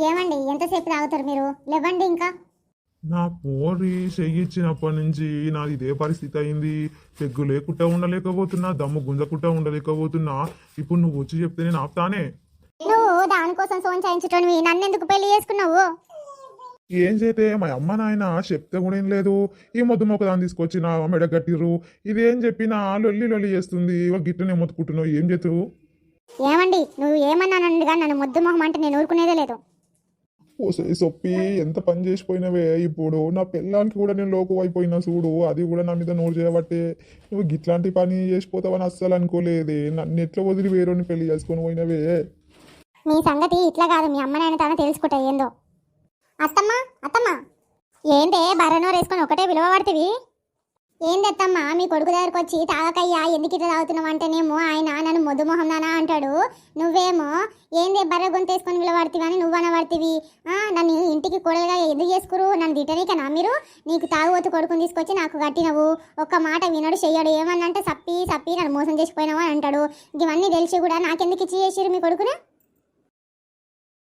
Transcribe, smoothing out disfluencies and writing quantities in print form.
ఏమండి ఎంతసేపు తాగుతారు మీరు? లేవండి ఇంకా. నా పోరి చెయ్యిచ్చినప్పటి నుంచి నాది ఇదే పరిస్థితి అయింది. పెగ్గు లేకుండా ఉండలేకపోతున్నా, దమ్ము గుంజకుండా ఉండలేకపోతున్నా. ఇప్పుడు నువ్వు వచ్చి చెప్తే నేను ఆపుతానే. నువ్వు దానికోసం ఫోన్ చేయించుటోనివి నన్నెందుకు పెళ్లి చేసుకున్నావు? ఏం చేతే మా అమ్మ నాయన చెప్తే కూడా ఏం లేదు. ఈ మొద్దు మొక్కదాన్ని తీసుకొచ్చి నా మెడ కట్టిర్రు. ఇదేం చెప్పినా లొల్లి లొల్లి చేస్తుంది. గిట్టనే మొత్తుకుంటున్నావు, ఏం చేతువు? ఏమండి నువ్వు ఏమన్నానండిగా నన్ను ముద్దు మొహం అంటే నేను ఊరుకునేదే లేదు. ఓసే సొప్పి, ఎంత పని చేసిపోయినవే. ఇప్పుడు నా పిల్లానికి కూడా నేను లోకు అయిపోయినా చూడు. అది కూడా నా మీద నోరు చేయబట్టే నువ్వు గిట్లాంటి పని చేసిపోతావని అస్సలు అనుకోలేదే. నన్ను ఎట్లా వదిలి వేరేని పెళ్లి చేసుకొని పోయినవే. మీ సంగతి ఇట్లా కాదు, మీ అమ్మ నాయన తాను తెలుసుకుంటా ఏందో. అత్తమ్మ అత్తమ్మ, ఏంటే బర్రనోరు వేసుకొని ఒకటే విలువబడుతుంది? ఏంది అత్తమ్మ, మీ కొడుకు దగ్గరకు వచ్చి తాగకయ్యా ఎందుకు ఇట్లా తాగుతున్నావు అంటేనేమో ఆయన నన్ను మొద్దు మొహం నానా అంటాడు. నువ్వేమో ఏంది బర్ర గొంతేసుకొని విలువబడుతుంది అని నువ్వు అనబడుతుంది. నన్ను ఇంటికి కోడలుగా ఎందుకు చేసుకురు? నన్ను తిట్టనీకనా మీరు? నీకు తాగుబోతు కొడుకుని తీసుకొచ్చి నాకు కట్టినవు. ఒక్క మాట వినడు చెయ్యడు. ఏమన్నంటే సప్పి సప్పి నన్ను మోసం చేసిపోయినావు అని అంటాడు. ఇవన్నీ తెలిసి కూడా నాకెందుకు ఇచ్చి చేసిరు మీ కొడుకును?